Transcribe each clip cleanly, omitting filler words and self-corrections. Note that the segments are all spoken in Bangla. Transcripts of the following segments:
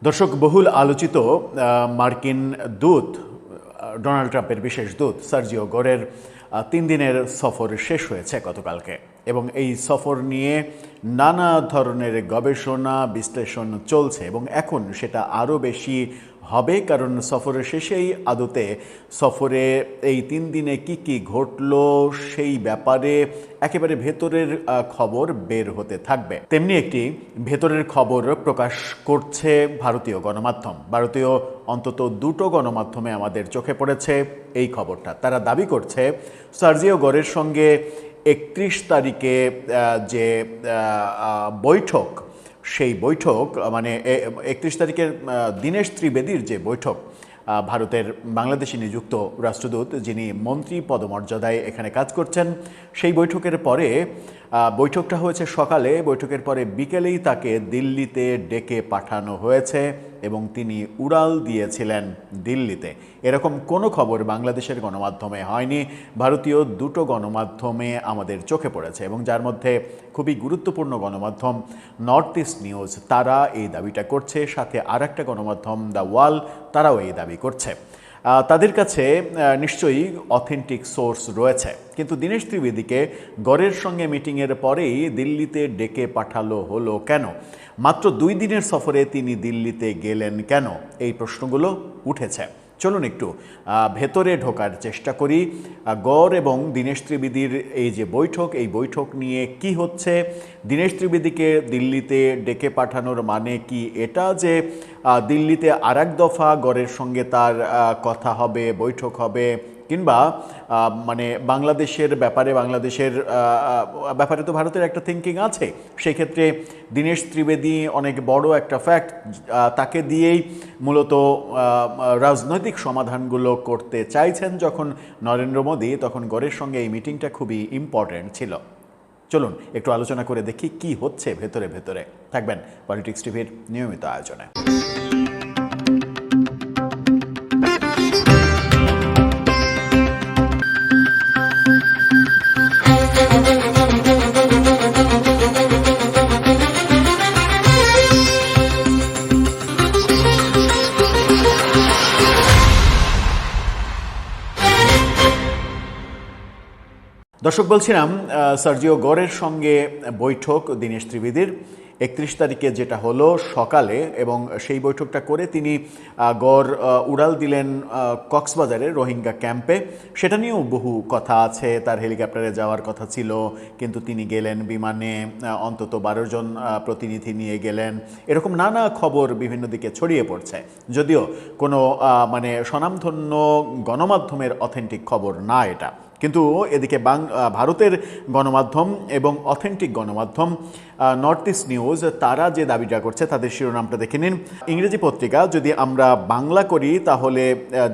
দর্শক, বহুল আলোচিত মার্কিন দূত ডোনাল্ড ট্রাম্পের বিশেষ দূত সার্জিও গোরের 3 দিনের সফর শেষ হয়েছে গতকালকে এবং এই সফর নিয়ে নানা ধরনের গবেষণা বিশ্লেষণ চলছে এবং এখন সেটা আরও বেশি হবে, কারণ সফরের শেষেই আদতে সফরে এই 3 দিনে কি ঘটলো সেই ব্যাপারে একেবারে ভেতরের খবর বের হতে থাকবে। তেমনি একটি ভেতরের খবর প্রকাশ করছে ভারতীয় গণমাধ্যম। ভারতীয় অন্তত দুটো গণমাধ্যমে আমাদের চোখে পড়েছে এই খবরটা। তারা দাবি করছে সার্জিও গোরের সঙ্গে 31 তারিখে যে বৈঠক, সেই বৈঠক মানে 31 তারিখের দীনেশ ত্রিবেদীর যে বৈঠক, ভারতের বাংলাদেশে নিযুক্ত রাষ্ট্রদূত যিনি মন্ত্রী পদমর্যাদায় এখানে কাজ করছেন, সেই বৈঠকের পরে বৈঠকটা হয়েছে সকালে, বৈঠকের পরে বিকেলেই তাকে দিল্লিতে ডেকে পাঠানো হয়েছে এবং তিনি উড়াল দিয়েছিলেন দিল্লিতে। এরকম কোনো খবর বাংলাদেশের গণমাধ্যমে হয়নি, ভারতীয় দুটো গণমাধ্যমে আমাদের চোখে পড়েছে এবং যার মধ্যে খুবই গুরুত্বপূর্ণ গণমাধ্যম নর্থ ইস্ট নিউজ, তারা এই দাবিটা করছে। সাথে আর একটা গণমাধ্যম দ্য ওয়াল, তারাও এই দাবি করছে। তাদের কাছে নিশ্চয়ই অথেন্টিক সোর্স রয়েছে, কিন্তু দীনেশ ত্রিবেদীকে গড়ের সঙ্গে মিটিংয়ের পরেই দিল্লিতে ডেকে পাঠালো হলো কেন? মাত্র 2 দিনের সফরে তিনি দিল্লিতে গেলেন কেন? এই প্রশ্নগুলো উঠেছে। চলুন একটু ভেতরে ঢোকার চেষ্টা করি। গড় এবং দীনেশ ত্রিবেদীর এই যে বৈঠক, এই বৈঠক নিয়ে কি হচ্ছে? দীনেশ ত্রিবেদীকে দিল্লিতে ডেকে পাঠানোর মানে কি এটা যে দিল্লিতে আরেক দফা গড়ের সঙ্গে তার কথা হবে, বৈঠক হবে, কিংবা মানে বাংলাদেশের ব্যাপারে তো ভারতের একটা থিঙ্কিং আছে, সেই ক্ষেত্রে দীনেশ ত্রিবেদী অনেক বড় একটা ফ্যাক্ট, তাকে দিয়েই মূলত রাজনৈতিক সমাধানগুলো করতে চাইছেন যখন নরেন্দ্র মোদী, তখন গড়ের সঙ্গে এই মিটিংটা খুবই ইম্পর্ট্যান্ট ছিল। চলুন একটু আলোচনা করে দেখি কি হচ্ছে ভেতরে ভেতরে। থাকবেন পলিটিক্স টিভির নিয়মিত আয়োজনে। দর্শক, বলছিলাম সার্জিও গোরের সঙ্গে বৈঠক দীনেশ ত্রিবেদীর 31 তারিখে যেটা হলো সকালে, এবং সেই বৈঠকটা করে তিনি গড় উড়াল দিলেন কক্সবাজারের রোহিঙ্গা ক্যাম্পে। সেটা নিয়েও বহু কথা আছে, তার হেলিকপ্টারে যাওয়ার কথা ছিল কিন্তু তিনি গেলেন বিমানে, অন্তত 12 জন প্রতিনিধি নিয়ে গেলেন, এরকম নানা খবর বিভিন্ন দিকে ছড়িয়ে পড়ছে, যদিও কোনো মানে স্বনামধন্য গণমাধ্যমের অথেন্টিক খবর না এটা। কিন্তু এদিকে ভারতের গণমাধ্যম এবং অথেন্টিক গণমাধ্যম নর্থ ইস্ট নিউজ, তারা যে দাবিটা করছে তাদের শিরোনামটা দেখে নিন। ইংরেজি পত্রিকা যদি আমরা বাংলা করি তাহলে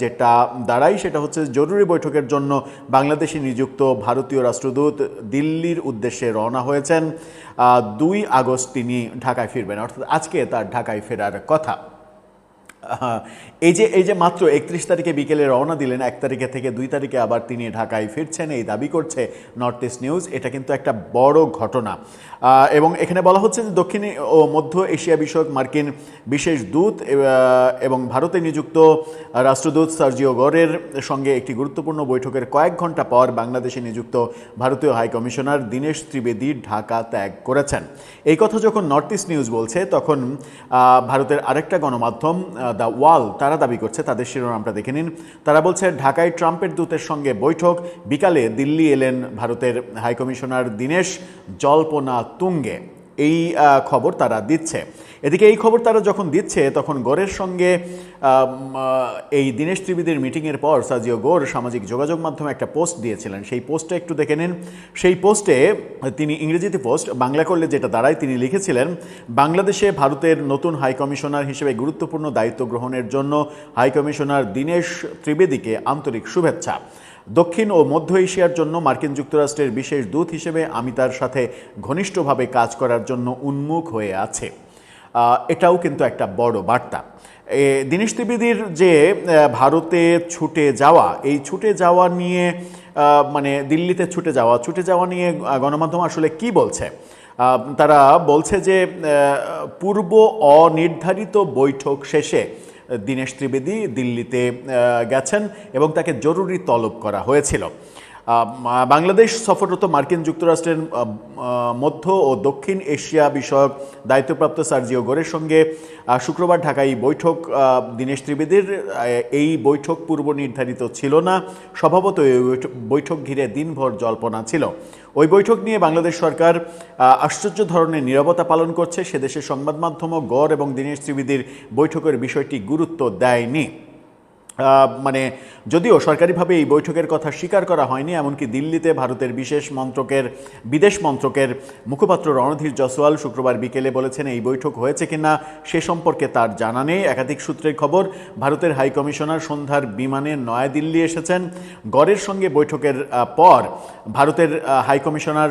যেটা দাঁড়ায় সেটা হচ্ছে, জরুরি বৈঠকের জন্য বাংলাদেশে নিযুক্ত ভারতীয় রাষ্ট্রদূত দিল্লির উদ্দেশ্যে রওনা হয়েছেন। 2 আগস্ট তিনি ঢাকায় ফিরবেন, অর্থাৎ আজকে তার ঢাকায় ফেরার কথা। এই যে মাত্র 31 তারিখে বিকেলে রওনা দিলেন, 1 তারিখে থেকে 2 তারিখে আবার তিনি ঢাকায় ফিরছেন, এই দাবি করছে নর্থ ইস্ট নিউজ। এটা কিন্তু একটা বড় ঘটনা এবং এখানে বলা হচ্ছে যে দক্ষিণ ও মধ্য এশিয়া বিষয়ক মার্কিন বিশেষ দূত এবং ভারতে নিযুক্ত রাষ্ট্রদূত সার্জিও গোরের সঙ্গে একটি গুরুত্বপূর্ণ বৈঠকের কয়েক ঘন্টা পর বাংলাদেশে নিযুক্ত ভারতীয় হাই কমিশনার দীনেশ ত্রিবেদী ঢাকা ত্যাগ করেছেন। এই কথা যখন নর্থ ইস্ট নিউজ বলছে, তখন ভারতের আরেকটা গণমাধ্যম দ্য ওয়াল, তারা দাবি করছে, তাদের শিরোনামটা দেখে নিন। তারা বলছে, ঢাকায় ট্রাম্পের দূতের সঙ্গে বৈঠক, বিকালে দিল্লি এলেন ভারতের হাইকমিশনার দীনেশ, জল্পনা তুঙ্গে। এই খবর তারা দিচ্ছে। এদিকে এই খবর তারা যখন দিচ্ছে, তখন গোরের সঙ্গে এই দীনেশ ত্রিবেদীর মিটিংয়ের পর সার্জিও গোর সামাজিক যোগাযোগ মাধ্যমে একটা পোস্ট দিয়েছিলেন। সেই পোস্টটা একটু দেখে নিন। সেই পোস্টে তিনি, ইংরেজিতে পোস্ট, বাংলা করলে যেটা দাঁড়ায়, তিনি লিখেছিলেন, বাংলাদেশে ভারতের নতুন হাইকমিশনার হিসেবে গুরুত্বপূর্ণ দায়িত্ব গ্রহণের জন্য হাইকমিশনার দীনেশ ত্রিবেদীকে আন্তরিক শুভেচ্ছা। দক্ষিণ ও মধ্য এশিয়ার জন্য মার্কিন যুক্তরাষ্ট্রের বিশেষ দূত হিসেবে আমি তার সাথে ঘনিষ্ঠভাবে কাজ করার জন্য উন্মুখ হয়ে আছে। এটাও কিন্তু একটা বড় বার্তা। দীনেশ ত্রিবেদীর যে ভারতে ছুটে যাওয়া, এই ছুটে যাওয়া নিয়ে মানে দিল্লিতে ছুটে যাওয়া নিয়ে গণমাধ্যম আসলে কি বলছে? তারা বলছে যে পূর্ব অনির্ধারিত বৈঠক শেষে দীনেশ ত্রিবেদী দিল্লিতে গেছেন এবং তাকে জরুরি তলব করা হয়েছিল। বাংলাদেশ সফররত মার্কিন যুক্তরাষ্ট্রের মধ্য ও দক্ষিণ এশিয়া বিষয়ক দায়িত্বপ্রাপ্ত সার্জিও গোরের সঙ্গে শুক্রবার ঢাকায় বৈঠক দীনেশ ত্রিবেদীর। এই বৈঠক পূর্ব নির্ধারিত ছিল না, স্বভাবত এই বৈঠক ঘিরে দিনভর জল্পনা ছিল। ওই বৈঠক নিয়ে বাংলাদেশ সরকার আশ্চর্য ধরনের নীরবতা পালন করছে। সেদেশের সংবাদ মাধ্যমও গড় এবং দীনেশ ত্রিবেদীর বৈঠকের বিষয়টি গুরুত্ব দেয়নি। মানে যদিও সরকারিভাবে এই বৈঠকের কথা স্বীকার করা হয়নি, এমনকি দিল্লিতে ভারতের বিদেশ মন্ত্রকের মুখপাত্র রণধীর জয়সওয়াল শুক্রবার বিকেলে বলেছেন এই বৈঠক হয়েছে কিনা সে সম্পর্কে তার জানা নেই। একাধিক সূত্রের খবর, ভারতের হাই কমিশনার সন্ধ্যার বিমানে নয়াদিল্লি এসেছেন। গড়ের সঙ্গে বৈঠকের পর ভারতের হাই কমিশনার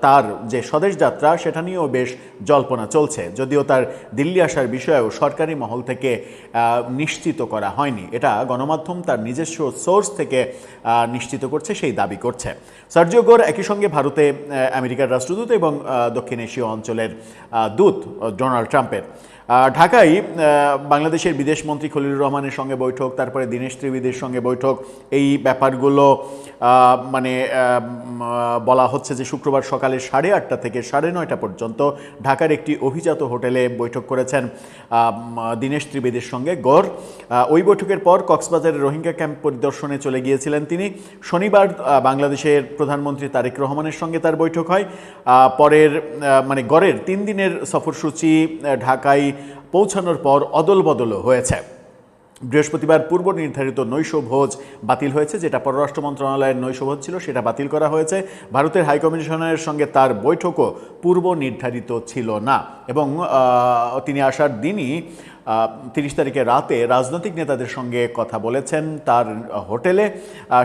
তার যে স্বদেশ যাত্রা সেটা নিয়েও বেশ জল্পনা চলছে, যদিও তার দিল্লি আসার বিষয়েও সরকারি মহল থেকে নিশ্চিত করা হয়নি। এটা গণমাধ্যম তার নিজস্ব সোর্স থেকে নিশ্চিত করছে, সেই দাবি করছে। সার্জিও গোর একই সঙ্গে ভারতে আমেরিকার রাষ্ট্রদূত এবং দক্ষিণ এশীয় অঞ্চলের দূত ডোনাল্ড ট্রাম্পের। ঢাকায় বাংলাদেশের বিদেশমন্ত্রী খলিলুর রহমানের সঙ্গে বৈঠক, তারপরে দীনেশ ত্রিবেদীর সঙ্গে বৈঠক, এই ব্যাপারগুলো মানে বলা হচ্ছে যে শুক্রবার সকালে 8:30 থেকে 9:30 পর্যন্ত ঢাকার একটি অভিজাত হোটেলে বৈঠক করেছেন দীনেশ ত্রিবেদীর সঙ্গে গড়। ওই বৈঠকের পর কক্সবাজারের রোহিঙ্গা ক্যাম্প পরিদর্শনে চলে গিয়েছিলেন তিনি। শনিবার বাংলাদেশের প্রধানমন্ত্রী তারেক রহমানের সঙ্গে তার বৈঠক হয়। পরের মানে গড়ের 3 দিনের সফরসূচি ঢাকায় পৌঁছানোর পর অদল বদলও হয়েছে। বৃহস্পতিবার পূর্ব নির্ধারিত নৈশভোজ বাতিল হয়েছে, যেটা পররাষ্ট্র মন্ত্রণালয়ের নৈশভোজ ছিল সেটা বাতিল করা হয়েছে। ভারতের হাইকমিশনারের সঙ্গে তার বৈঠকও পূর্ব নির্ধারিত ছিল না এবং তিনি আসার দিনই 30 তারিখে রাতে রাজনৈতিক নেতাদের সঙ্গে কথা বলেছেন তার হোটেলে,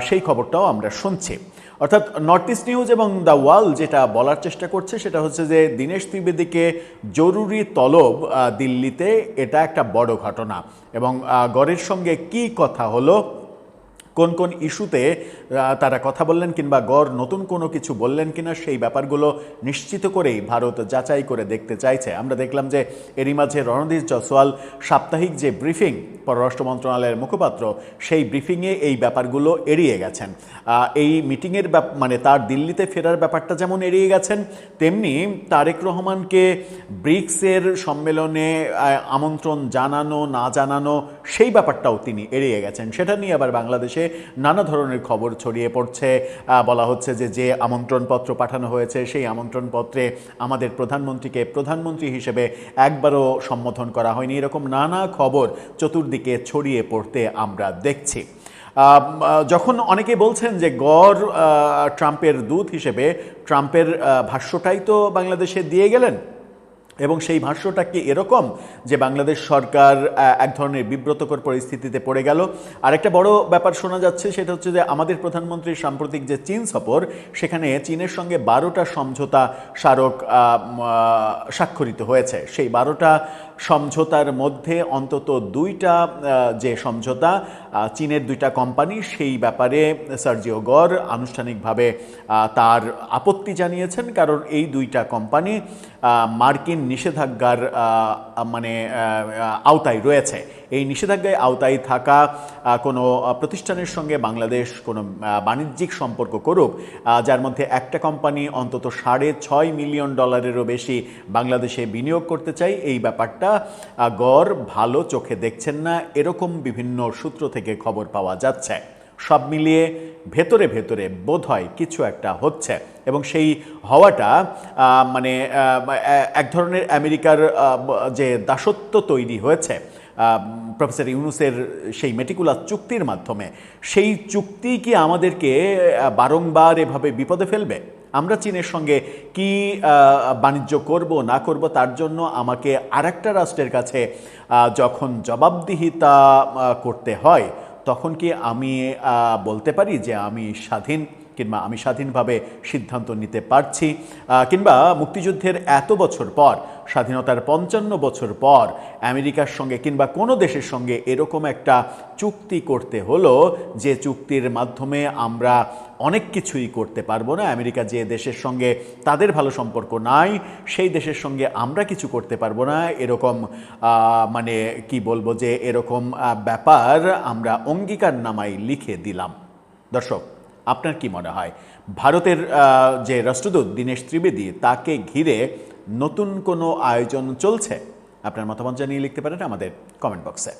সেই খবরটাও আমরা শুনছি। অর্থাৎ নর্থ ইস্ট নিউজ এবং দ্য ওয়ার্ল্ড যেটা বলার চেষ্টা করছে সেটা হচ্ছে যে দীনেশ ত্রিবেদীকে জরুরি তলব দিল্লিতে, এটা একটা বড় ঘটনা। এবং গড়ের সঙ্গে কি কথা হলো, কোন কোন ইস্যুতে তারা কথা বললেন কিংবা গড় নতুন কোনো কিছু বললেন কিনা, সেই ব্যাপারগুলো নিশ্চিত করেই ভারত যাচাই করে দেখতে চাইছে। আমরা দেখলাম যে এরই মাঝে রণধীর জয়সওয়াল সাপ্তাহিক যে ব্রিফিং পররাষ্ট্র মন্ত্রণালয়ের মুখপাত্র, সেই ব্রিফিংয়ে এই ব্যাপারগুলো এড়িয়ে গেছেন। এই মিটিংয়ের মানে তার দিল্লিতে ফেরার ব্যাপারটা যেমন এড়িয়ে গেছেন, তেমনি তারেক রহমানকে ব্রিক্সের সম্মেলনে আমন্ত্রণ জানানো না জানানো সেই ব্যাপারটাও তিনি এড়িয়ে গেছেন। সেটা নিয়ে আবার বাংলাদেশে নানা ধরনের খবর ছড়িয়ে পড়ছে। বলা হচ্ছে যে আমন্ত্রণপত্র পাঠানো হয়েছে সেই আমন্ত্রণপত্রে আমাদের প্রধানমন্ত্রীকে প্রধানমন্ত্রী হিসেবে একবারও সম্বোধন করা হয়নি, এরকম নানা খবর চতুর্দিকে ছড়িয়ে পড়তে আমরা দেখছি। যখন অনেকে বলছেন যে গড় ট্রাম্পের দূত হিসেবে ট্রাম্পের ভাষ্যটাই তো বাংলাদেশে দিয়ে গেলেন, এবং সেই ভাষ্যটা কি এরকম যে বাংলাদেশ সরকার এক ধরনের বিব্রতকর পরিস্থিতিতে পড়ে গেল। আরেকটা বড় ব্যাপার শোনা যাচ্ছে, সেটা হচ্ছে যে আমাদের প্রধানমন্ত্রীর সাম্প্রতিক যে চীন সফর, সেখানে চীনের সঙ্গে 12টা সমঝোতা স্মারক স্বাক্ষরিত হয়েছে। সেই 12টা সমঝোতার মধ্যে অন্তত 2টা যে সমঝোতা চীনের 2টা কোম্পানি, সেই ব্যাপারে সার্জিও গড় আনুষ্ঠানিকভাবে তার আপত্তি জানিয়েছেন, কারণ এই 2টা কোম্পানি মার্কিন নিষেধাজ্ঞার মানে আওতায় রয়েছে। এই নিষেধাজ্ঞায় আওতায় থাকা কোনো প্রতিষ্ঠানের সঙ্গে বাংলাদেশ কোনো বাণিজ্যিক সম্পর্ক করুক, যার মধ্যে একটা কোম্পানি অন্তত $6.5 মিলিয়ন বেশি বাংলাদেশে বিনিয়োগ করতে চাই, এই ব্যাপারটা গড় ভালো চোখে দেখছেন না, এরকম বিভিন্ন সূত্র থেকে খবর পাওয়া যাচ্ছে। সব মিলিয়ে ভেতরে ভেতরে বোধহয় কিছু একটা হচ্ছে, এবং সেই হওয়াটা মানে এক ধরনের আমেরিকার যে দাসত্ব তৈরি হয়েছে প্রফেসর ইউনূসের সেই মেটিকুলাস চুক্তির মাধ্যমে, সেই চুক্তি কি আমাদেরকে বারংবার এভাবে বিপদে ফেলবে? আমরা চীনের সঙ্গে কি বাণিজ্য করব না করব, তার জন্য আমাকে আরেকটা রাষ্ট্রের কাছে যখন জবাবদিহিতা করতে হয়, তখন কি আমি বলতে পারি যে আমি স্বাধীন? কিংবা আমি স্বাধীনভাবে সিদ্ধান্ত নিতে পারছি, কিংবা মুক্তিযুদ্ধের এত বছর পর, স্বাধীনতার 55 বছর পর আমেরিকার সঙ্গে কিংবা কোনো দেশের সঙ্গে এরকম একটা চুক্তি করতে হলো যে চুক্তির মাধ্যমে আমরা অনেক কিছুই করতে পারবো না। আমেরিকা যে দেশের সঙ্গে তাদের ভালো সম্পর্ক নাই, সেই দেশের সঙ্গে আমরা কিছু করতে পারবো না, এরকম মানে কি বলবো যে এরকম ব্যাপার আমরা অঙ্গীকারনামায় লিখে দিলাম। দর্শক, আপনার কি মনে হয় ভারতের যে রাষ্ট্রদূত দীনেশ ত্রিবেদী, তাকে ঘিরে নতুন কোনো আয়োজন চলছে? আপনার মতামত জানিয়ে লিখতে পারেন আমাদের কমেন্ট বক্সে।